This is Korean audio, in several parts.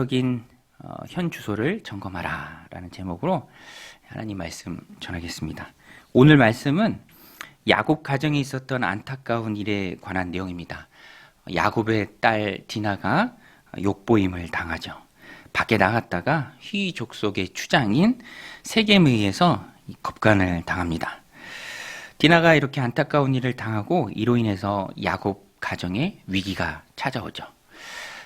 적인 현 주소를 점검하라 라는 제목으로 하나님 말씀 전하겠습니다. 오늘 말씀은 야곱 가정에 있었던 안타까운 일에 관한 내용입니다. 야곱의 딸 디나가 욕보임을 당하죠. 밖에 나갔다가 휘 족속의 추장인 세겜에 의해서 겁간을 당합니다. 디나가 이렇게 안타까운 일을 당하고 이로 인해서 야곱 가정에 위기가 찾아오죠.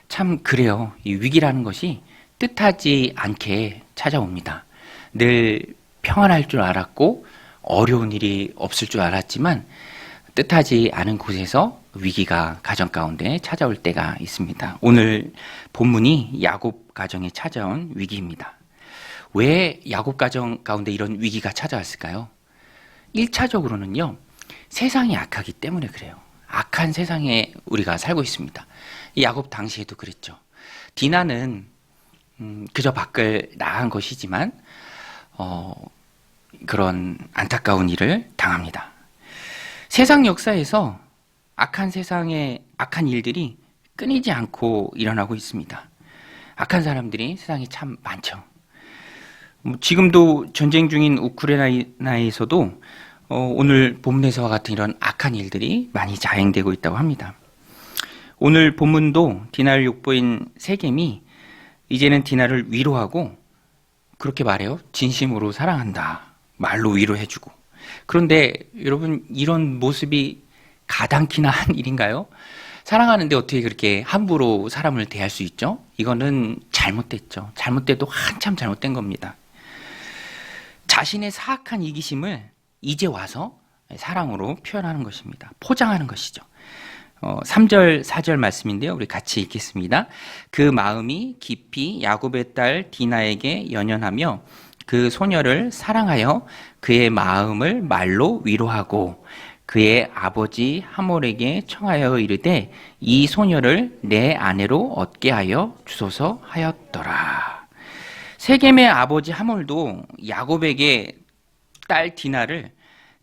참 그래요. 이 위기라는 것이 뜻하지 않게 찾아옵니다. 늘 평안할 줄 알았고 어려운 일이 없을 줄 알았지만 뜻하지 않은 곳에서 위기가 가정 가운데 찾아올 때가 있습니다. 오늘 본문이 야곱 가정에 찾아온 위기입니다. 왜 야곱 가정 가운데 이런 위기가 찾아왔을까요? 1차적으로는요. 세상이 악하기 때문에 그래요. 악한 세상에 우리가 살고 있습니다. 야곱 당시에도 그랬죠. 디나는 그저 밖을 나간 것이지만 그런 안타까운 일을 당합니다. 세상 역사에서 악한 세상의 악한 일들이 끊이지 않고 일어나고 있습니다. 악한 사람들이 세상에 참 많죠. 지금도 전쟁 중인 우크라이나에서도 오늘 본문에서와 같은 이런 악한 일들이 많이 자행되고 있다고 합니다. 오늘 본문도 디나를 욕보인 세겜이 이제는 디나를 위로하고 그렇게 말해요. 진심으로 사랑한다. 말로 위로해주고. 그런데 여러분 이런 모습이 가당키나 한 일인가요? 사랑하는데 어떻게 그렇게 함부로 사람을 대할 수 있죠? 이거는 잘못됐죠. 잘못돼도 한참 잘못된 겁니다. 자신의 사악한 이기심을 이제 와서 사랑으로 표현하는 것입니다. 포장하는 것이죠. 3절, 4절 말씀인데요. 우리 같이 읽겠습니다. 그 마음이 깊이 야곱의 딸 디나에게 연연하며 그 소녀를 사랑하여 그의 마음을 말로 위로하고 그의 아버지 하몰에게 청하여 이르되 이 소녀를 내 아내로 얻게 하여 주소서 하였더라. 세겜의 아버지 하몰도 야곱에게 딸 디나를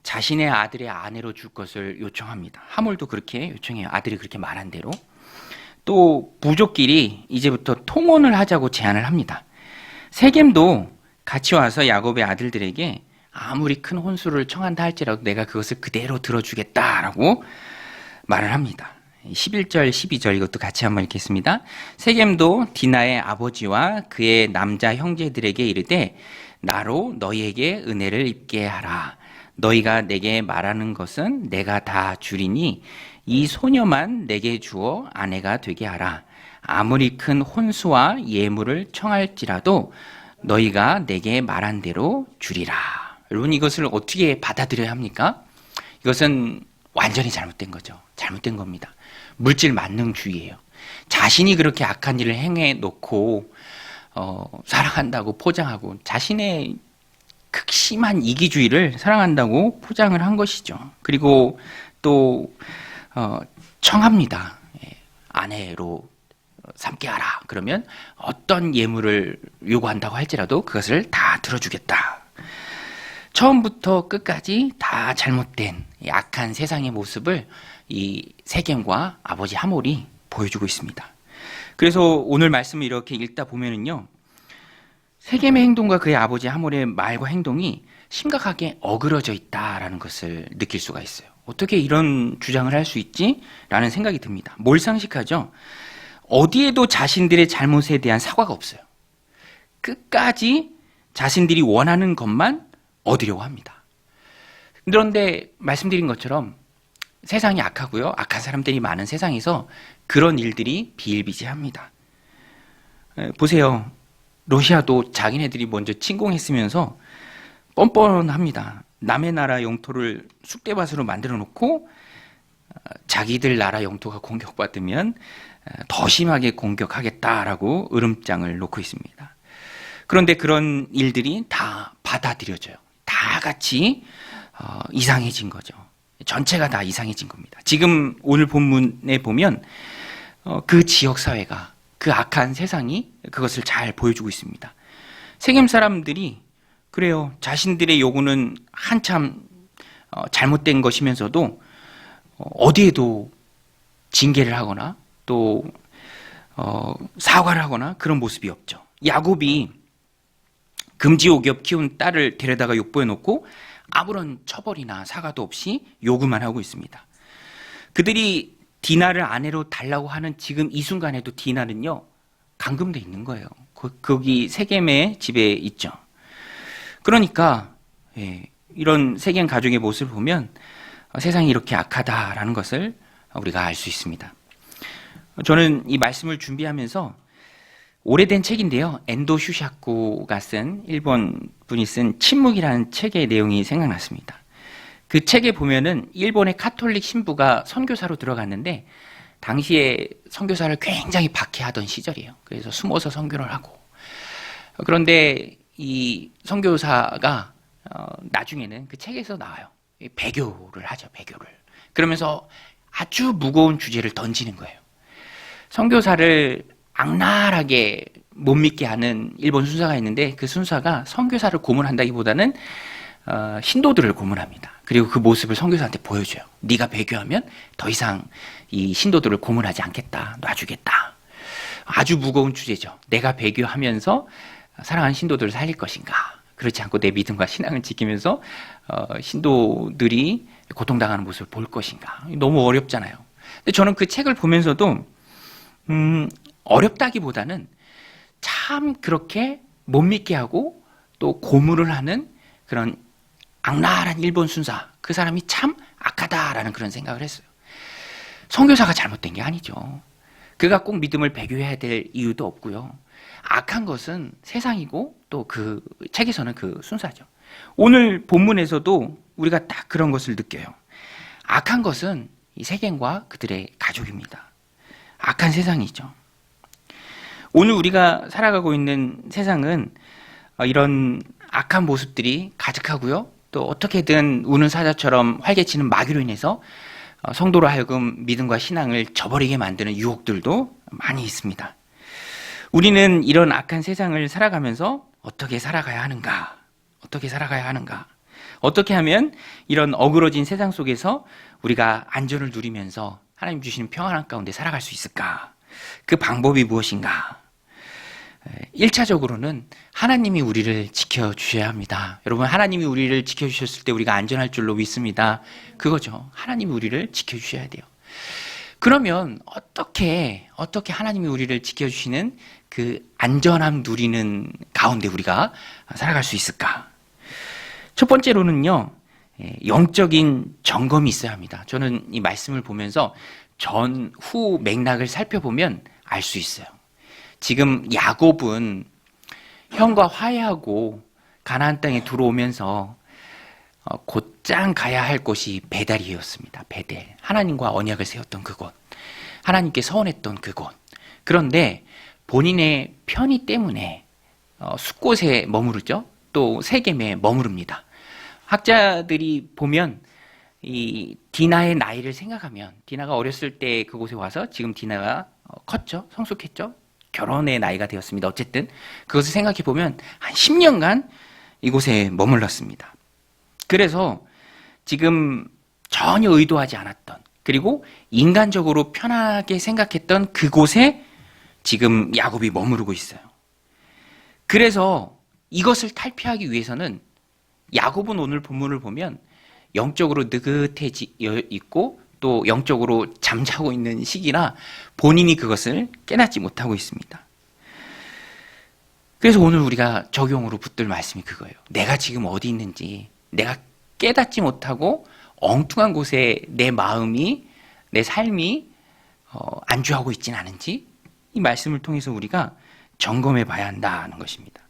자신의 아들의 아내로 줄 것을 요청합니다. 하몰도 그렇게 요청해요. 아들이 그렇게 말한 대로. 또 부족끼리 이제부터 통혼을 하자고 제안을 합니다. 세겜도 같이 와서 야곱의 아들들에게 아무리 큰 혼수를 청한다 할지라도 내가 그것을 그대로 들어주겠다라고 말을 합니다. 11절, 12절 이것도 같이 한번 읽겠습니다. 세겜도 디나의 아버지와 그의 남자 형제들에게 이르되 나로 너희에게 은혜를 입게 하라. 너희가 내게 말하는 것은 내가 다 주리니 이 소녀만 내게 주어 아내가 되게 하라. 아무리 큰 혼수와 예물을 청할지라도 너희가 내게 말한 대로 주리라. 여러분 이것을 어떻게 받아들여야 합니까? 이것은 완전히 잘못된 거죠. 잘못된 겁니다. 물질 만능주의예요. 자신이 그렇게 악한 일을 행해 놓고 사랑한다고 포장하고 자신의 극심한 이기주의를 사랑한다고 포장을 한 것이죠. 그리고 또 청합니다. 아내로 삼게 하라. 그러면 어떤 예물을 요구한다고 할지라도 그것을 다 들어주겠다. 처음부터 끝까지 다 잘못된 악한 세상의 모습을 이 세겜과 아버지 하몰이 보여주고 있습니다. 그래서 오늘 말씀을 이렇게 읽다 보면은요. 세겜의 행동과 그의 아버지 하몰의 말과 행동이 심각하게 어그러져 있다라는 것을 느낄 수가 있어요. 어떻게 이런 주장을 할 수 있지? 라는 생각이 듭니다. 몰상식하죠? 어디에도 자신들의 잘못에 대한 사과가 없어요. 끝까지 자신들이 원하는 것만 얻으려고 합니다. 그런데 말씀드린 것처럼 세상이 악하고요. 악한 사람들이 많은 세상에서 그런 일들이 비일비재합니다. 보세요. 러시아도 자기네들이 먼저 침공했으면서 뻔뻔합니다. 남의 나라 영토를 쑥대밭으로 만들어 놓고 자기들 나라 영토가 공격받으면 더 심하게 공격하겠다라고 으름장을 놓고 있습니다. 그런데 그런 일들이 다 받아들여져요. 다 같이 이상해진 거죠. 전체가 다 이상해진 겁니다. 지금 오늘 본문에 보면 그 지역사회가 그 악한 세상이 그것을 잘 보여주고 있습니다. 세겜 사람들이 그래요. 자신들의 요구는 한참 잘못된 것이면서도 어디에도 징계를 하거나 또 사과를 하거나 그런 모습이 없죠. 야곱이 금지옥엽 키운 딸을 데려다가 욕보에 놓고 아무런 처벌이나 사과도 없이 요구만 하고 있습니다. 그들이 디나를 아내로 달라고 하는 지금 이 순간에도 디나는요, 감금돼 있는 거예요. 거기 세겜의 집에 있죠. 그러니까 이런 세겜 가족의 모습을 보면 세상이 이렇게 악하다라는 것을 우리가 알 수 있습니다. 저는 이 말씀을 준비하면서 오래된 책인데요, 엔도 슈샤코가 쓴, 일본 분이 쓴 침묵이라는 책의 내용이 생각났습니다. 그 책에 보면은 일본의 카톨릭 신부가 선교사로 들어갔는데 당시에 선교사를 굉장히 박해하던 시절이에요. 그래서 숨어서 선교를 하고, 그런데 이 선교사가 나중에는 그 책에서 나와요. 배교를 하죠, 배교를. 그러면서 아주 무거운 주제를 던지는 거예요. 선교사를 악랄하게 못 믿게 하는 일본 순사가 있는데, 그 순사가 선교사를 고문한다기보다는 신도들을 고문합니다. 그리고 그 모습을 선교사한테 보여줘요. 네가 배교하면 더 이상 이 신도들을 고문하지 않겠다, 놔주겠다. 아주 무거운 주제죠. 내가 배교하면서 사랑하는 신도들을 살릴 것인가, 그렇지 않고 내 믿음과 신앙을 지키면서 신도들이 고통당하는 모습을 볼 것인가. 너무 어렵잖아요. 근데 저는 그 책을 보면서도 어렵다기보다는 참 그렇게 못 믿게 하고 또 고문을 하는 그런 악랄한 일본 순사, 그 사람이 참 악하다라는 그런 생각을 했어요. 선교사가 잘못된 게 아니죠. 그가 꼭 믿음을 배교해야 될 이유도 없고요. 악한 것은 세상이고 또 그 책에서는 그 순사죠. 오늘 본문에서도 우리가 딱 그런 것을 느껴요. 악한 것은 이 세겜과 그들의 가족입니다. 악한 세상이죠. 오늘 우리가 살아가고 있는 세상은 이런 악한 모습들이 가득하고요. 또 어떻게든 우는 사자처럼 활개치는 마귀로 인해서 성도로 하여금 믿음과 신앙을 저버리게 만드는 유혹들도 많이 있습니다. 우리는 이런 악한 세상을 살아가면서 어떻게 살아가야 하는가? 어떻게 살아가야 하는가? 어떻게 하면 이런 어그러진 세상 속에서 우리가 안전을 누리면서 하나님 주시는 평안 가운데 살아갈 수 있을까? 그 방법이 무엇인가? 1차적으로는 하나님이 우리를 지켜주셔야 합니다. 여러분, 하나님이 우리를 지켜주셨을 때 우리가 안전할 줄로 믿습니다. 그거죠. 하나님이 우리를 지켜주셔야 돼요. 그러면 어떻게 하나님이 우리를 지켜주시는 그 안전함 누리는 가운데 우리가 살아갈 수 있을까? 첫 번째로는요, 영적인 점검이 있어야 합니다. 저는 이 말씀을 보면서 전, 후 맥락을 살펴보면 알 수 있어요. 지금 야곱은 형과 화해하고 가나안 땅에 들어오면서 곧장 가야 할 곳이 베델이었습니다. 베델. 하나님과 언약을 세웠던 그곳. 하나님께 서원했던 그곳. 그런데 본인의 편의 때문에 숫곳에 머무르죠. 또 세겜에 머무릅니다. 학자들이 보면 이 디나의 나이를 생각하면, 디나가 어렸을 때 그곳에 와서 지금 디나가 컸죠. 성숙했죠. 결혼의 나이가 되었습니다. 어쨌든 그것을 생각해 보면 한 10년간 이곳에 머물렀습니다. 그래서 지금 전혀 의도하지 않았던, 그리고 인간적으로 편하게 생각했던 그곳에 지금 야곱이 머무르고 있어요. 그래서 이것을 탈피하기 위해서는 야곱은 오늘 본문을 보면 영적으로 느긋해져 있고 또 영적으로 잠자고 있는 시기라 본인이 그것을 깨닫지 못하고 있습니다. 그래서 오늘 우리가 적용으로 붙들 말씀이 그거예요. 내가 지금 어디 있는지 내가 깨닫지 못하고 엉뚱한 곳에 내 마음이, 내 삶이 안주하고 있지는 않은지 이 말씀을 통해서 우리가 점검해 봐야 한다는 것입니다.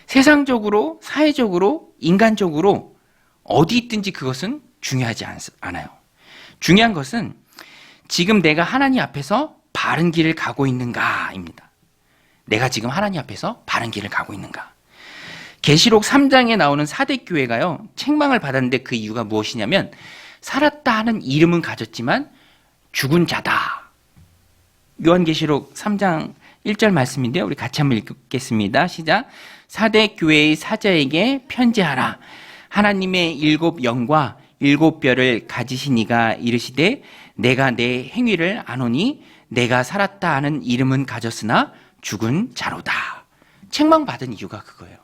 세상적으로, 사회적으로, 인간적으로 어디 있든지 그것은 중요하지 않아요. 중요한 것은 지금 내가 하나님 앞에서 바른 길을 가고 있는가입니다. 내가 지금 하나님 앞에서 바른 길을 가고 있는가. 계시록 3장에 나오는 사대교회가요, 책망을 받았는데 그 이유가 무엇이냐면 살았다 하는 이름은 가졌지만 죽은 자다. 요한계시록 3장 1절 말씀인데요. 우리 같이 한번 읽겠습니다. 시작. 사대교회의 사자에게 편지하라. 하나님의 7 영과 7 뼈를 가지신 이가 이르시되 내가 내 행위를 아노니 내가 살았다 하는 이름은 가졌으나 죽은 자로다. 책망받은 이유가 그거예요.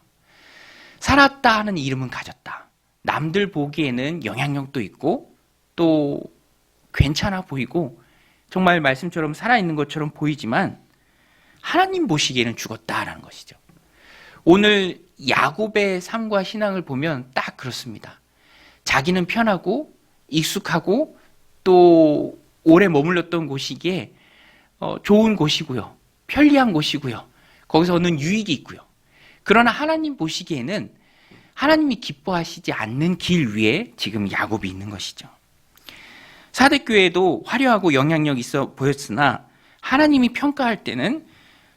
살았다 하는 이름은 가졌다. 남들 보기에는 영향력도 있고 또 괜찮아 보이고 정말 말씀처럼 살아있는 것처럼 보이지만 하나님 보시기에는 죽었다라는 것이죠. 오늘 야곱의 삶과 신앙을 보면 딱 그렇습니다. 자기는 편하고 익숙하고 또 오래 머물렀던 곳이기에 좋은 곳이고요. 편리한 곳이고요. 거기서 얻는 유익이 있고요. 그러나 하나님 보시기에는 하나님이 기뻐하시지 않는 길 위에 지금 야곱이 있는 것이죠. 사대교회도 화려하고 영향력 있어 보였으나 하나님이 평가할 때는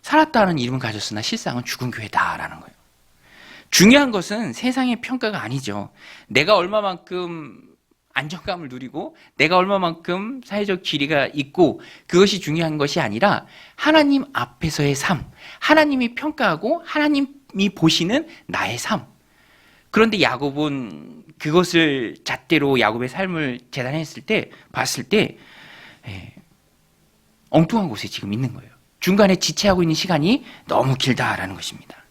살았다는 이름은 가졌으나 실상은 죽은 교회다라는 거예요. 중요한 것은 세상의 평가가 아니죠. 내가 얼마만큼 안정감을 누리고 내가 얼마만큼 사회적 지위가 있고 그것이 중요한 것이 아니라 하나님 앞에서의 삶, 하나님이 평가하고 하나님이 보시는 나의 삶. 그런데 야곱은 그것을 잣대로 야곱의 삶을 재단했을 때 봤을 때 엉뚱한 곳에 지금 있는 거예요. 중간에 지체하고 있는 시간이 너무 길다라는 것입니다.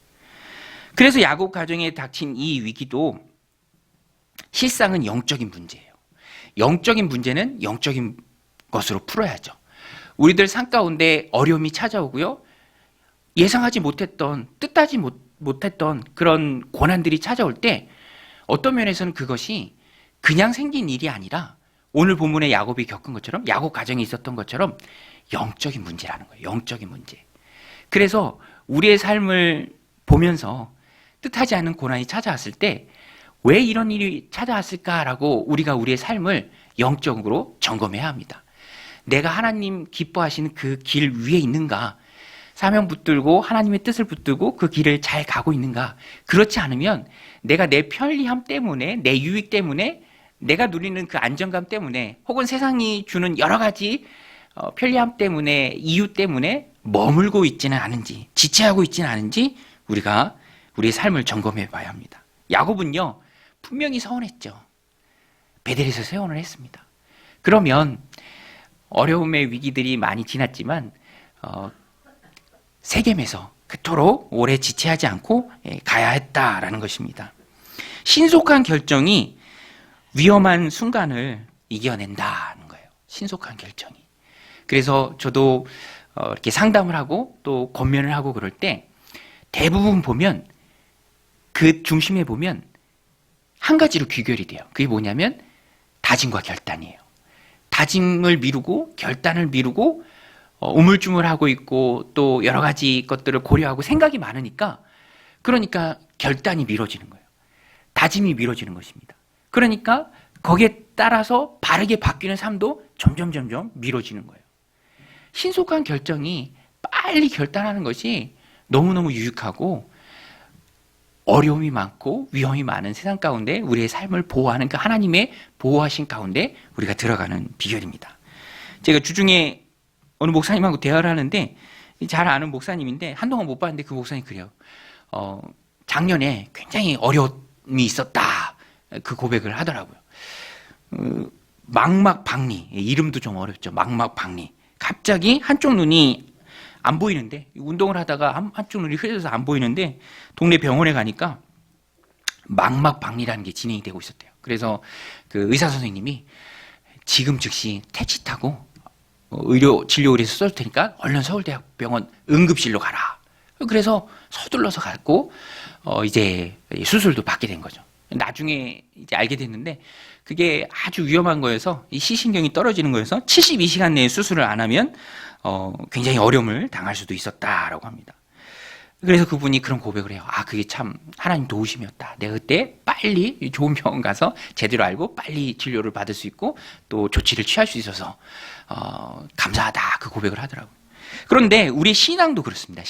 그래서 야곱 가정에 닥친 이 위기도 실상은 영적인 문제예요. 영적인 문제는 영적인 것으로 풀어야죠. 우리들 삶 가운데 어려움이 찾아오고요. 예상하지 못했던, 뜻하지 못했던 그런 고난들이 찾아올 때 어떤 면에서는 그것이 그냥 생긴 일이 아니라 오늘 본문의 야곱이 겪은 것처럼 야곱 가정에 있었던 것처럼 영적인 문제라는 거예요. 영적인 문제. 그래서 우리의 삶을 보면서 뜻하지 않은 고난이 찾아왔을 때 왜 이런 일이 찾아왔을까라고 우리가 우리의 삶을 영적으로 점검해야 합니다. 내가 하나님 기뻐하시는 그 길 위에 있는가? 사명 붙들고 하나님의 뜻을 붙들고 그 길을 잘 가고 있는가? 그렇지 않으면 내가 내 편리함 때문에 내 유익 때문에 내가 누리는 그 안정감 때문에 혹은 세상이 주는 여러 가지 편리함 때문에 이유 때문에 머물고 있지는 않은지 지체하고 있지는 않은지 우리가 우리의 삶을 점검해 봐야 합니다. 야곱은요 분명히 서원했죠. 베델에서 세원을 했습니다. 그러면 어려움의 위기들이 많이 지났지만 세겜에서 그토록 오래 지체하지 않고 가야 했다라는 것입니다. 신속한 결정이 위험한 순간을 이겨낸다는 거예요. 신속한 결정이. 그래서 저도 이렇게 상담을 하고 또 권면을 하고 그럴 때 대부분 보면 그 중심에 보면 한 가지로 귀결이 돼요. 그게 뭐냐면 다짐과 결단이에요. 다짐을 미루고 결단을 미루고 우물쭈물하고 있고 또 여러 가지 것들을 고려하고 생각이 많으니까 그러니까 결단이 미뤄지는 거예요. 다짐이 미뤄지는 것입니다. 그러니까 거기에 따라서 바르게 바뀌는 삶도 점점 미뤄지는 거예요. 신속한 결정이 빨리 결단하는 것이 너무너무 유익하고 어려움이 많고 위험이 많은 세상 가운데 우리의 삶을 보호하는 그 하나님의 보호하신 가운데 우리가 들어가는 비결입니다. 제가 주중에 어느 목사님하고 대화를 하는데 잘 아는 목사님인데 한동안 못 봤는데 그 목사님이 그래요. 작년에 굉장히 어려움이 있었다. 그 고백을 하더라고요. 망막박리, 이름도 좀 어렵죠. 망막박리. 갑자기 한쪽 눈이 안 보이는데 운동을 하다가 한쪽 눈이 흐려져서 안 보이는데 동네 병원에 가니까 망막박리라는 게 진행이 되고 있었대요. 그래서 그 의사 선생님이 지금 즉시 택시 타고 의료 진료 의뢰서 써줄 테니까 얼른 서울대학병원 응급실로 가라. 그래서 서둘러서 갔고 이제 수술도 받게 된 거죠. 나중에 이제 알게 됐는데 그게 아주 위험한 거여서 이 시신경이 떨어지는 거여서 72시간 내에 수술을 안 하면 굉장히 어려움을 당할 수도 있었다라고 합니다. 그래서 그분이 그런 고백을 해요. 아, 그게 참 하나님 도우심이었다. 내가 그때 빨리 좋은 병원 가서 제대로 알고 빨리 진료를 받을 수 있고 또 조치를 취할 수 있어서 감사하다. 그 고백을 하더라고요. 그런데 우리 신앙도 그렇습니다.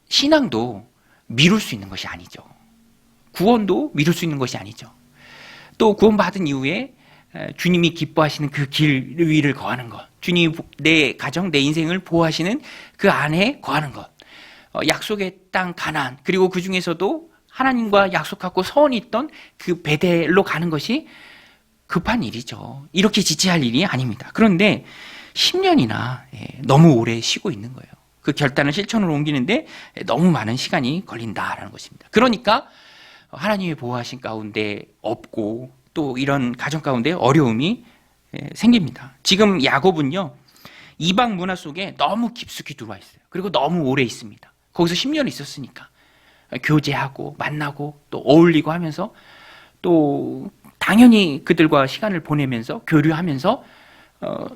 신앙도 미룰 수 있는 것이 아니죠. 구원도 미룰 수 있는 것이 아니죠. 또 구원받은 이후에 주님이 기뻐하시는 그 길 위를 거하는 것, 주님이 내 가정, 내 인생을 보호하시는 그 안에 거하는 것, 약속의 땅 가나안, 그리고 그 중에서도 하나님과 약속하고 서원이 있던 그 베델로 가는 것이 급한 일이죠. 이렇게 지체할 일이 아닙니다. 그런데 10년이나 너무 오래 쉬고 있는 거예요. 그 결단을 실천으로 옮기는데 너무 많은 시간이 걸린다라는 것입니다. 그러니까 하나님의 보호하신 가운데 없고 또 이런 가정 가운데 어려움이 생깁니다. 지금 야곱은요, 이방 문화 속에 너무 깊숙이 들어와 있어요. 그리고 너무 오래 있습니다. 거기서 10년 있었으니까 교제하고 만나고 또 어울리고 하면서 또 당연히 그들과 시간을 보내면서 교류하면서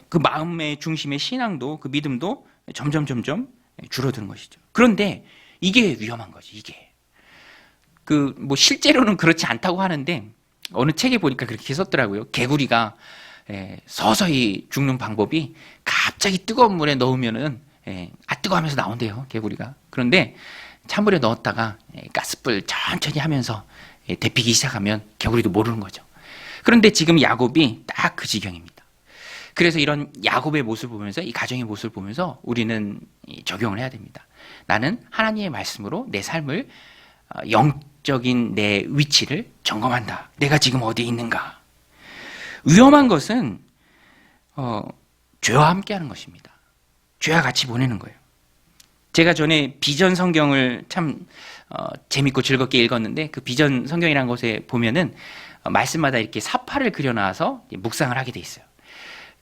그 마음의 중심의 신앙도, 그 믿음도 점점 줄어드는 것이죠. 그런데 이게 위험한 거지. 이게 뭐 실제로는 그렇지 않다고 하는데 어느 책에 보니까 그렇게 썼더라고요. 개구리가 서서히 죽는 방법이 갑자기 뜨거운 물에 넣으면은 뜨거워하면서 나온대요, 개구리가. 그런데 찬물에 넣었다가 가스불 천천히 하면서 데피기 시작하면 개구리도 모르는 거죠. 그런데 지금 야곱이 딱 그 지경입니다. 그래서 이런 야곱의 모습을 보면서, 이 가정의 모습을 보면서 우리는 적용을 해야 됩니다. 나는 하나님의 말씀으로 내 삶을, 영적인 내 위치를 점검한다. 내가 지금 어디에 있는가? 위험한 것은 죄와 함께하는 것입니다. 죄와 같이 보내는 거예요. 제가 전에 비전 성경을 참 재밌고 즐겁게 읽었는데, 그 비전 성경이라는 곳에 보면은 말씀마다 이렇게 사파를 그려놔서 묵상을 하게 돼 있어요.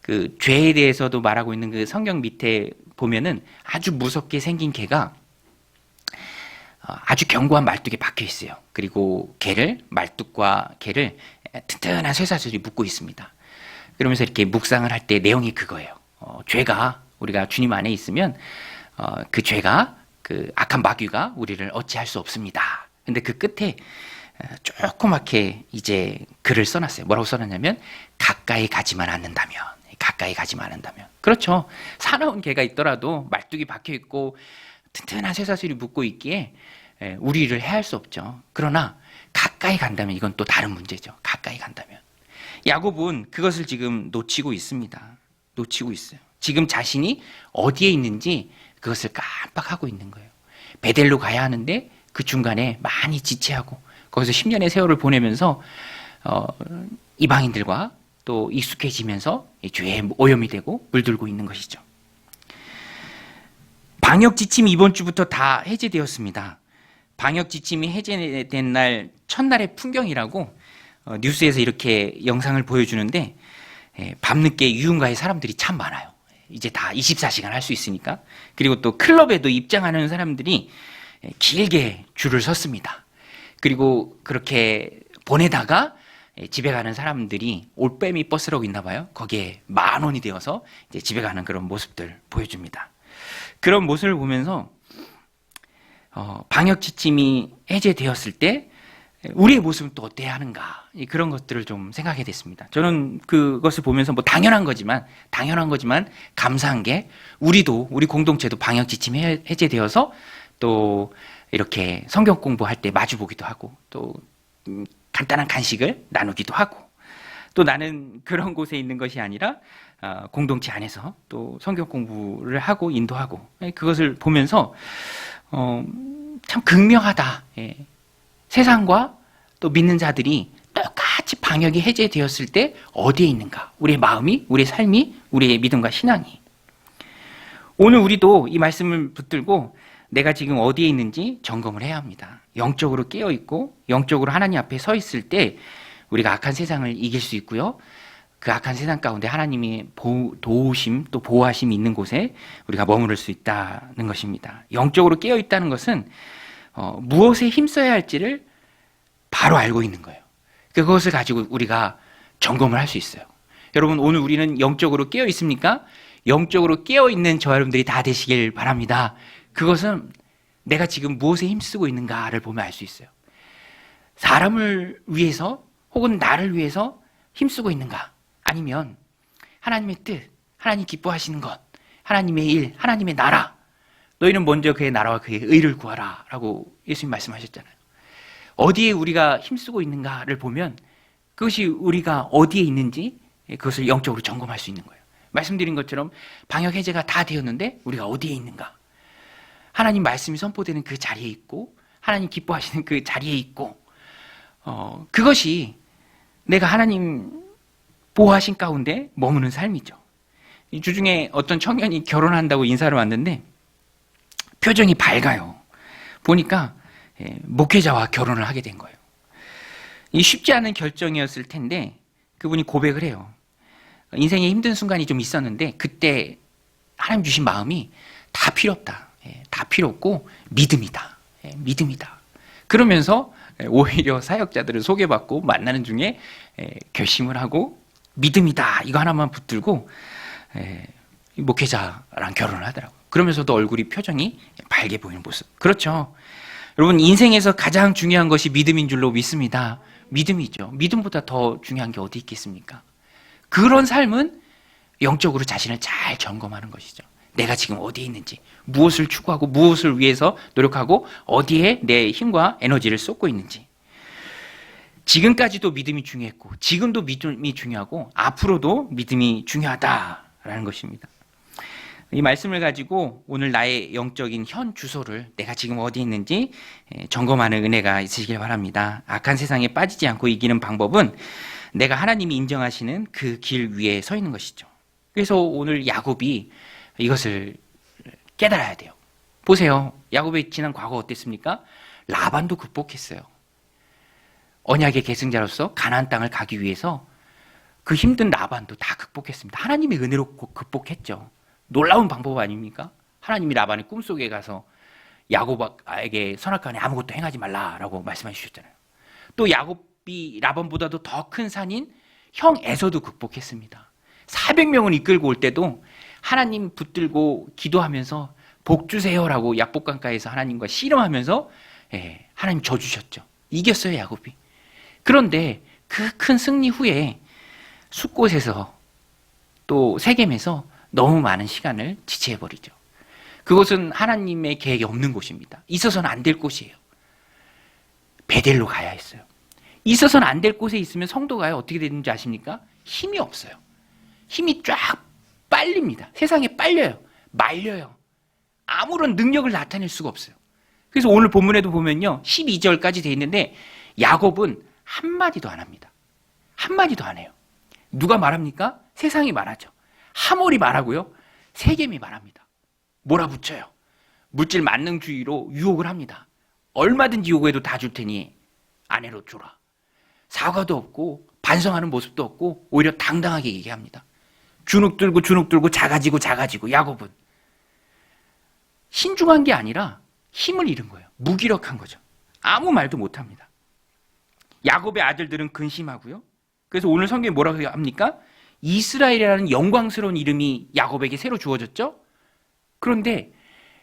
그 죄에 대해서도 말하고 있는 그 성경 밑에 보면은 아주 무섭게 생긴 개가 아주 견고한 말뚝에 박혀 있어요. 그리고 말뚝과 개를 튼튼한 쇠사슬이 묶고 있습니다. 그러면서 이렇게 묵상을 할 때 내용이 그거예요. 죄가, 우리가 주님 안에 있으면 그 죄가, 그 악한 마귀가 우리를 어찌할 수 없습니다. 근데 그 끝에 조그맣게 이제 글을 써놨어요. 뭐라고 써놨냐면, 가까이 가지만 않는다면. 가까이 가지만 않는다면. 그렇죠. 사나운 개가 있더라도 말뚝이 박혀 있고 튼튼한 쇠사슬이 묶고 있기에 우리를 해할 수 없죠. 그러나 가까이 간다면 이건 또 다른 문제죠. 가까이 간다면. 야곱은 그것을 지금 놓치고 있습니다. 놓치고 있어요. 지금 자신이 어디에 있는지 그것을 깜빡하고 있는 거예요. 베델로 가야 하는데 그 중간에 많이 지체하고 거기서 10년의 세월을 보내면서 이방인들과 또 익숙해지면서 죄에 오염이 되고 물들고 있는 것이죠. 방역 지침이 이번 주부터 다 해제되었습니다. 방역 지침이 해제된 날 첫날의 풍경이라고 뉴스에서 이렇게 영상을 보여주는데, 밤늦게 유흥가에 사람들이 참 많아요. 이제 다 24시간 할 수 있으니까. 그리고 또 클럽에도 입장하는 사람들이 길게 줄을 섰습니다. 그리고 그렇게 보내다가 집에 가는 사람들이 올빼미 버스라고 있나 봐요. 거기에 10,000원이 되어서 이제 집에 가는 그런 모습들 보여줍니다. 그런 모습을 보면서 방역 지침이 해제되었을 때 우리의 모습은 또 어때야 하는가, 그런 것들을 좀 생각하게 됐습니다. 저는 그것을 보면서 뭐 당연한 거지만 감사한 게, 우리 공동체도 방역 지침이 해제되어서 또 이렇게 성경 공부할 때 마주 보기도 하고 또 간단한 간식을 나누기도 하고, 또 나는 그런 곳에 있는 것이 아니라 공동체 안에서 또 성경 공부를 하고 인도하고, 그것을 보면서 참 극명하다. 세상과 또 믿는 자들이 똑같이 방역이 해제되었을 때 어디에 있는가? 우리의 마음이, 우리의 삶이, 우리의 믿음과 신앙이. 오늘 우리도 이 말씀을 붙들고 내가 지금 어디에 있는지 점검을 해야 합니다. 영적으로 깨어있고 영적으로 하나님 앞에 서 있을 때 우리가 악한 세상을 이길 수 있고요. 그 악한 세상 가운데 하나님이 도우심 또 보호하심이 있는 곳에 우리가 머무를 수 있다는 것입니다. 영적으로 깨어있다는 것은 무엇에 힘써야 할지를 바로 알고 있는 거예요. 그것을 가지고 우리가 점검을 할 수 있어요. 여러분, 오늘 우리는 영적으로 깨어 있습니까? 영적으로 깨어 있는 저 여러분들이 다 되시길 바랍니다. 그것은 내가 지금 무엇에 힘쓰고 있는가를 보면 알 수 있어요. 사람을 위해서 혹은 나를 위해서 힘쓰고 있는가? 아니면 하나님의 뜻, 하나님 기뻐하시는 것, 하나님의 일, 하나님의 나라, 너희는 먼저 그의 나라와 그의 의를 구하라 라고 예수님 말씀하셨잖아요. 어디에 우리가 힘쓰고 있는가를 보면 그것이 우리가 어디에 있는지 그것을 영적으로 점검할 수 있는 거예요. 말씀드린 것처럼 방역 해제가 다 되었는데 우리가 어디에 있는가? 하나님 말씀이 선포되는 그 자리에 있고 하나님 기뻐하시는 그 자리에 있고, 그것이 내가 하나님 보호하신 가운데 머무는 삶이죠. 이 주중에 어떤 청년이 결혼한다고 인사를 왔는데 표정이 밝아요. 보니까 목회자와 결혼을 하게 된 거예요. 이 쉽지 않은 결정이었을 텐데 그분이 고백을 해요. 인생에 힘든 순간이 좀 있었는데 그때 하나님 주신 마음이 다 필요 없다. 다 필요 없고 믿음이다. 믿음이다. 그러면서 오히려 사역자들을 소개받고 만나는 중에 결심을 하고 믿음이다. 이거 하나만 붙들고 목회자랑 결혼을 하더라고요. 그러면서도 얼굴이 표정이 밝게 보이는 모습. 그렇죠. 여러분 인생에서 가장 중요한 것이 믿음인 줄로 믿습니다. 믿음이죠. 믿음보다 더 중요한 게 어디 있겠습니까? 그런 삶은 영적으로 자신을 잘 점검하는 것이죠. 내가 지금 어디에 있는지, 무엇을 추구하고 무엇을 위해서 노력하고 어디에 내 힘과 에너지를 쏟고 있는지. 지금까지도 믿음이 중요했고 지금도 믿음이 중요하고 앞으로도 믿음이 중요하다라는 것입니다. 이 말씀을 가지고 오늘 나의 영적인 현 주소를 내가 지금 어디 있는지 점검하는 은혜가 있으시길 바랍니다. 악한 세상에 빠지지 않고 이기는 방법은 내가 하나님이 인정하시는 그 길 위에 서 있는 것이죠. 그래서 오늘 야곱이 이것을 깨달아야 돼요. 보세요. 야곱의 지난 과거 어땠습니까? 라반도 극복했어요. 언약의 계승자로서 가나안 땅을 가기 위해서 그 힘든 라반도 다 극복했습니다. 하나님의 은혜로 극복했죠. 놀라운 방법 아닙니까? 하나님이 라반의 꿈속에 가서 야곱에게 선악간에 아무것도 행하지 말라라고 말씀해 주셨잖아요. 또 야곱이 라반보다도 더 큰 산인 형 에서도 극복했습니다. 400명을 이끌고 올 때도 하나님 붙들고 기도하면서 복 주세요라고 약복강가에서 하나님과 씨름하면서 하나님 줘 주셨죠. 이겼어요, 야곱이. 그런데 그 큰 승리 후에 숫곳에서 또 세겜에서 너무 많은 시간을 지체해버리죠. 그곳은 하나님의 계획이 없는 곳입니다. 있어서는 안 될 곳이에요. 베델로 가야 했어요. 있어서는 안 될 곳에 있으면 성도가 어떻게 되는지 아십니까? 힘이 없어요. 힘이 쫙 빨립니다. 세상에 빨려요. 말려요. 아무런 능력을 나타낼 수가 없어요. 그래서 오늘 본문에도 보면요. 12절까지 돼 있는데 야곱은 한마디도 안 합니다. 한마디도 안 해요. 누가 말합니까? 세상이 말하죠. 하몰이 말하고요. 세겜이 말합니다. 몰아붙여요. 물질 만능주의로 유혹을 합니다. 얼마든지 요구해도 다 줄 테니 아내로 줘라. 사과도 없고 반성하는 모습도 없고 오히려 당당하게 얘기합니다. 주눅 들고 작아지고 야곱은 신중한 게 아니라 힘을 잃은 거예요. 무기력한 거죠. 아무 말도 못합니다. 야곱의 아들들은 근심하고요. 그래서 오늘 성경에 뭐라고 합니까? 이스라엘이라는 영광스러운 이름이 야곱에게 새로 주어졌죠. 그런데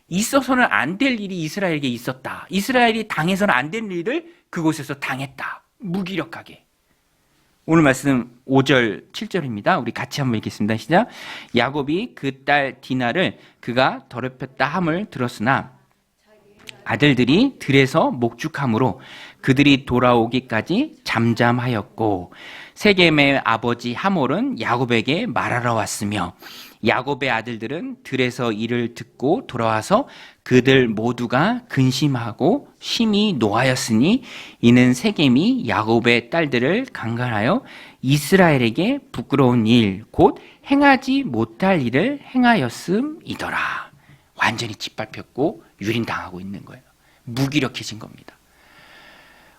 있어서는 안 될 일이 이스라엘에게 있었다. 이스라엘이 당해서는 안 될 일을 그곳에서 당했다. 무기력하게. 오늘 말씀 5절 7절입니다. 우리 같이 한번 읽겠습니다. 시작. 야곱이 그 딸 디나를 그가 더럽혔다 함을 들었으나 아들들이 들에서 목축함으로 그들이 돌아오기까지 잠잠하였고 세겜의 아버지 하몰은 야곱에게 말하러 왔으며 야곱의 아들들은 들에서 이를 듣고 돌아와서 그들 모두가 근심하고 심히 노하였으니 이는 세겜이 야곱의 딸들을 강간하여 이스라엘에게 부끄러운 일 곧 행하지 못할 일을 행하였음이더라. 완전히 짓밟혔고 유린당하고 있는 거예요. 무기력해진 겁니다.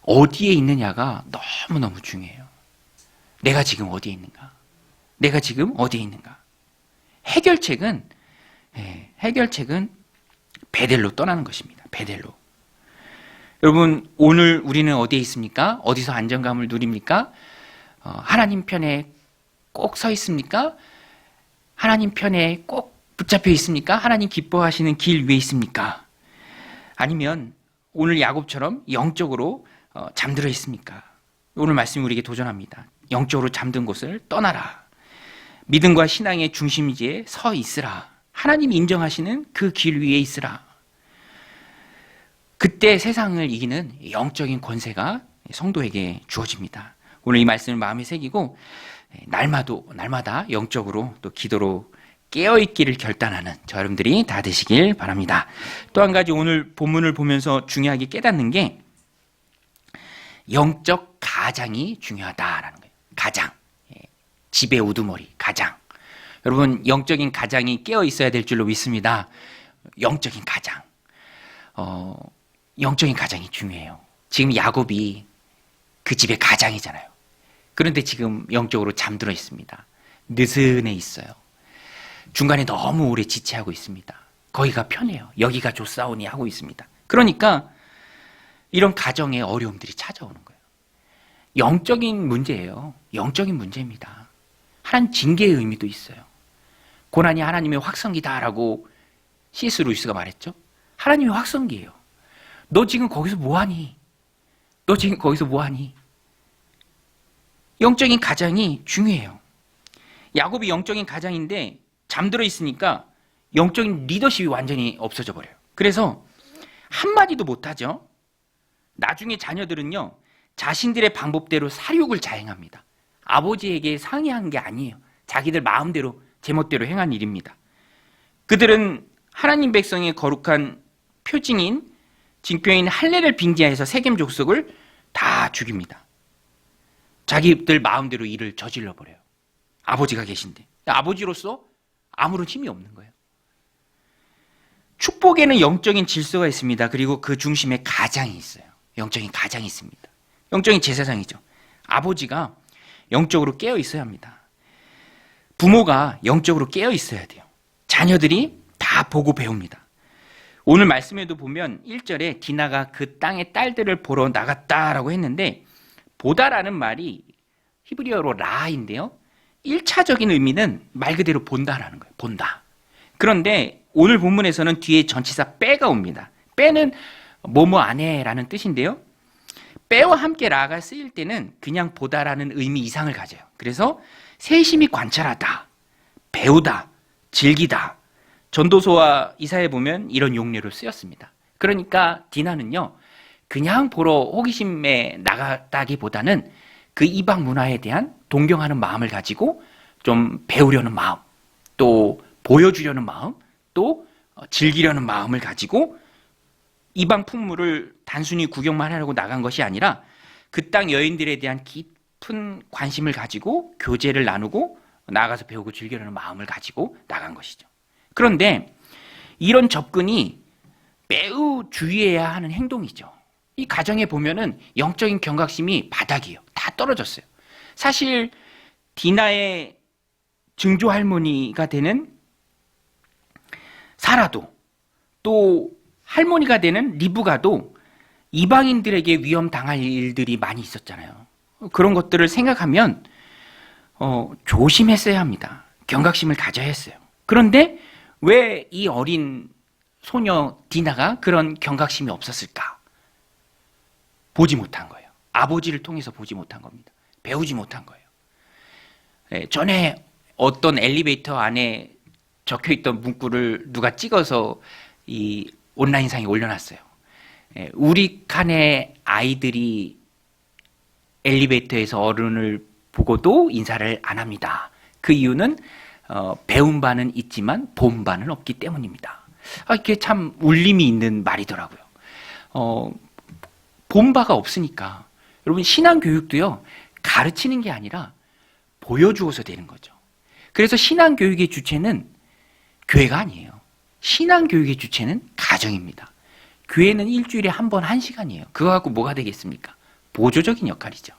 어디에 있느냐가 너무너무 중요해요. 내가 지금 어디에 있는가? 내가 지금 어디에 있는가? 해결책은 베델로 떠나는 것입니다. 베델로. 여러분 오늘 우리는 어디에 있습니까? 어디서 안정감을 누립니까? 하나님 편에 꼭 서 있습니까? 하나님 편에 꼭 붙잡혀 있습니까? 하나님 기뻐하시는 길 위에 있습니까? 아니면 오늘 야곱처럼 영적으로 잠들어 있습니까? 오늘 말씀이 우리에게 도전합니다. 영적으로 잠든 곳을 떠나라. 믿음과 신앙의 중심지에 서 있으라. 하나님이 인정하시는 그 길 위에 있으라. 그때 세상을 이기는 영적인 권세가 성도에게 주어집니다. 오늘 이 말씀을 마음에 새기고 날마다 영적으로 또 기도로 깨어있기를 결단하는 저 여러분들이 다 되시길 바랍니다. 또 한 가지 오늘 본문을 보면서 중요하게 깨닫는 게 영적 가장이 중요하다라는 거예요. 가장. 집의 우두머리, 가장. 여러분, 영적인 가장이 깨어 있어야 될 줄로 믿습니다. 영적인 가장. 영적인 가장이 중요해요. 지금 야곱이 그 집의 가장이잖아요. 그런데 지금 영적으로 잠들어 있습니다. 느슨해 있어요. 중간에 너무 오래 지체하고 있습니다. 거기가 편해요. 여기가 좋사오니 하고 있습니다. 그러니까 이런 가정에 어려움들이 찾아오는 거예요. 영적인 문제예요. 영적인 문제입니다. 하나님 징계의 의미도 있어요. 고난이 하나님의 확성기다라고 C.S. 루이스가 말했죠. 하나님의 확성기예요. 너 지금 거기서 뭐하니? 너 지금 거기서 뭐하니? 영적인 가장이 중요해요. 야곱이 영적인 가장인데 잠들어 있으니까 영적인 리더십이 완전히 없어져 버려요. 그래서 한마디도 못하죠. 나중에 자녀들은요, 자신들의 방법대로 살육을 자행합니다. 아버지에게 상의한 게 아니에요. 자기들 마음대로 제멋대로 행한 일입니다. 그들은 하나님 백성의 거룩한 표징인 징표인 할례를 빙자해서 세겜 족속을 다 죽입니다. 자기들 마음대로 일을 저질러 버려요. 아버지가 계신데. 아버지로서 아무런 힘이 없는 거예요. 축복에는 영적인 질서가 있습니다. 그리고 그 중심에 가장이 있어요. 영적인 가장이 있습니다. 영적인 제사장이죠. 아버지가 영적으로 깨어 있어야 합니다. 부모가 영적으로 깨어 있어야 돼요. 자녀들이 다 보고 배웁니다. 오늘 말씀에도 보면 1절에 디나가 그 땅의 딸들을 보러 나갔다라고 했는데, 보다라는 말이 히브리어로 라인데요. 1차적인 의미는 말 그대로 본다라는 거예요. 본다. 그런데 오늘 본문에서는 뒤에 전치사 빼가 옵니다. 빼는 뭐뭐 안해라는 뜻인데요. 빼와 함께 라가 쓰일 때는 그냥 보다라는 의미 이상을 가져요. 그래서 세심히 관찰하다, 배우다, 즐기다. 전도서와 이사에 보면 이런 용례로 쓰였습니다. 그러니까 디나는요, 그냥 보러 호기심에 나갔다기보다는 그 이방 문화에 대한 동경하는 마음을 가지고 좀 배우려는 마음, 또 보여주려는 마음, 또 즐기려는 마음을 가지고 이방 풍물을 단순히 구경만 하려고 나간 것이 아니라 그 땅 여인들에 대한 깊은 관심을 가지고 교제를 나누고 나아가서 배우고 즐기려는 마음을 가지고 나간 것이죠. 그런데 이런 접근이 매우 주의해야 하는 행동이죠. 이 가정에 보면은 영적인 경각심이 바닥이에요. 다 떨어졌어요. 사실 디나의 증조 할머니가 되는 사라도, 또 할머니가 되는 리브가도 이방인들에게 위험 당할 일들이 많이 있었잖아요. 그런 것들을 생각하면 조심했어야 합니다. 경각심을 가져야 했어요. 그런데 왜 이 어린 소녀 디나가 그런 경각심이 없었을까? 보지 못한 거예요. 아버지를 통해서 보지 못한 겁니다. 배우지 못한 거예요. 전에 어떤 엘리베이터 안에 적혀있던 문구를 누가 찍어서 이 온라인상에 올려놨어요. 우리 칸의 아이들이 엘리베이터에서 어른을 보고도 인사를 안 합니다. 그 이유는 배운 바는 있지만 본 바는 없기 때문입니다. 이게 참 울림이 있는 말이더라고요. 본 바가 없으니까. 여러분, 신앙교육도요, 가르치는 게 아니라 보여주어서 되는 거죠. 그래서 신앙교육의 주체는 교회가 아니에요. 신앙교육의 주체는 가정입니다. 교회는 일주일에 한 번 1시간이에요. 그거 갖고 뭐가 되겠습니까? 보조적인 역할이죠.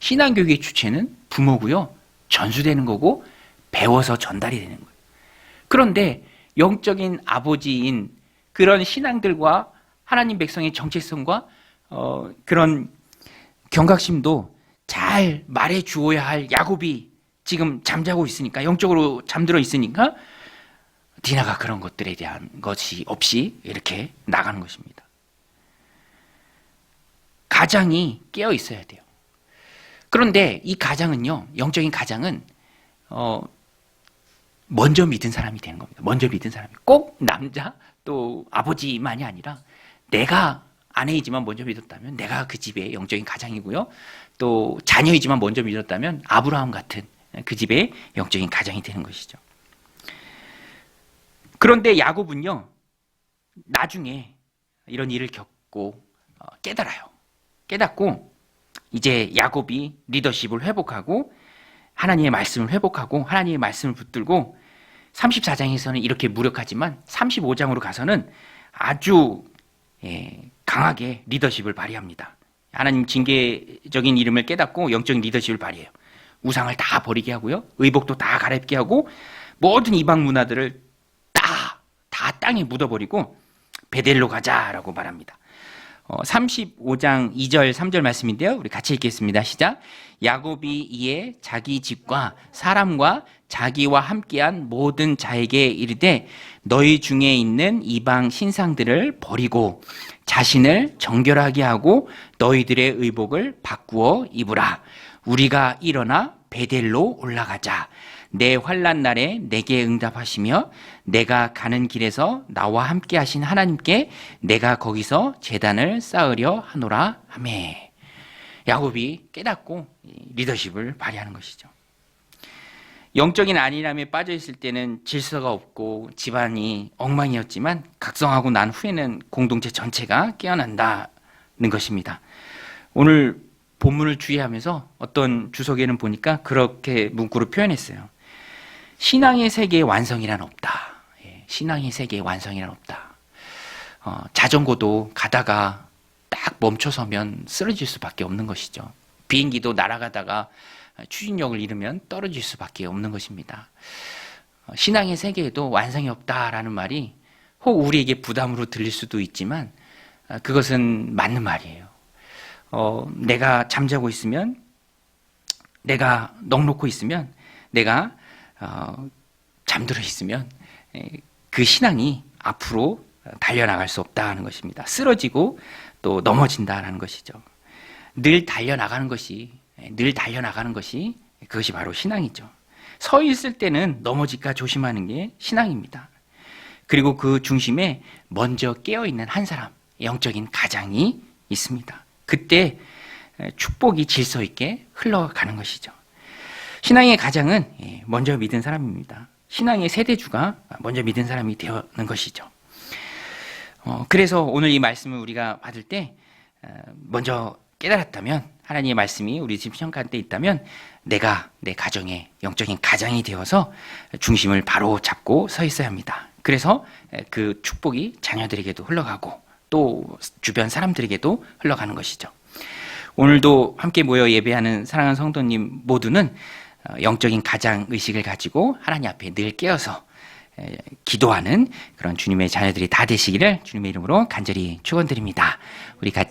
신앙교육의 주체는 부모고요, 전수되는 거고 배워서 전달이 되는 거예요. 그런데 영적인 아버지인 그런 신앙들과 하나님 백성의 정체성과 그런 경각심도 잘 말해 주어야 할 야곱이 지금 잠자고 있으니까, 영적으로 잠들어 있으니까 디나가 그런 것들에 대한 것이 없이 이렇게 나가는 것입니다. 가장이 깨어 있어야 돼요. 그런데 이 가장은요, 영적인 가장은 먼저 믿은 사람이 되는 겁니다. 먼저 믿은 사람이. 꼭 남자 또 아버지만이 아니라 내가 아내이지만 먼저 믿었다면 내가 그 집의 영적인 가장이고요. 또 자녀이지만 먼저 믿었다면 아브라함 같은 그 집의 영적인 가장이 되는 것이죠. 그런데 야곱은요, 나중에 이런 일을 겪고 깨달아요. 깨닫고 이제 야곱이 리더십을 회복하고 하나님의 말씀을 회복하고 하나님의 말씀을 붙들고 34장에서는 이렇게 무력하지만 35장으로 가서는 아주 강하게 리더십을 발휘합니다. 하나님 징계적인 이름을 깨닫고 영적인 리더십을 발휘해요. 우상을 다 버리게 하고요. 의복도 다 갈아입게 하고 모든 이방 문화들을 다 땅에 묻어버리고 베델로 가자라고 말합니다. 35장 2절 3절 말씀인데요. 우리 같이 읽겠습니다. 시작. 야곱이 이에 자기 집과 사람과 자기와 함께한 모든 자에게 이르되 너희 중에 있는 이방 신상들을 버리고 자신을 정결하게 하고 너희들의 의복을 바꾸어 입으라. 우리가 일어나 베델로 올라가자. 내 환난 날에 내게 응답하시며 내가 가는 길에서 나와 함께 하신 하나님께 내가 거기서 제단을 쌓으려 하노라 하매. 야곱이 깨닫고 리더십을 발휘하는 것이죠. 영적인 안일함에 빠져 있을 때는 질서가 없고 집안이 엉망이었지만 각성하고 난 후에는 공동체 전체가 깨어난다는 것입니다. 오늘 본문을 주의하면서 어떤 주석에는 보니까 그렇게 문구로 표현했어요. 신앙의 세계의 완성이란 없다. 신앙의 세계의 완성이란 없다. 자전거도 가다가 딱 멈춰서면 쓰러질 수밖에 없는 것이죠. 비행기도 날아가다가 추진력을 잃으면 떨어질 수밖에 없는 것입니다. 신앙의 세계에도 완성이 없다라는 말이 혹 우리에게 부담으로 들릴 수도 있지만 그것은 맞는 말이에요. 내가 잠자고 있으면, 내가 넋놓고 있으면, 내가 잠들어 있으면 그 신앙이 앞으로 달려나갈 수 없다는 것입니다. 쓰러지고 또 넘어진다라는 것이죠. 늘 달려나가는 것이 그것이 바로 신앙이죠. 서 있을 때는 넘어질까 조심하는 게 신앙입니다. 그리고 그 중심에 먼저 깨어있는 한 사람, 영적인 가장이 있습니다. 그때 축복이 질서 있게 흘러가는 것이죠. 신앙의 가장은 먼저 믿은 사람입니다. 신앙의 세대주가 먼저 믿은 사람이 되는 것이죠. 그래서 오늘 이 말씀을 우리가 받을 때 먼저 깨달았다면, 하나님의 말씀이 우리 집 시험가운데 있다면 내가 내 가정의 영적인 가장이 되어서 중심을 바로 잡고 서 있어야 합니다. 그래서 그 축복이 자녀들에게도 흘러가고 또 주변 사람들에게도 흘러가는 것이죠. 오늘도 함께 모여 예배하는 사랑하는 성도님 모두는 영적인 가장 의식을 가지고 하나님 앞에 늘 깨어서 기도하는 그런 주님의 자녀들이 다 되시기를 주님의 이름으로 간절히 축원드립니다. 우리 같이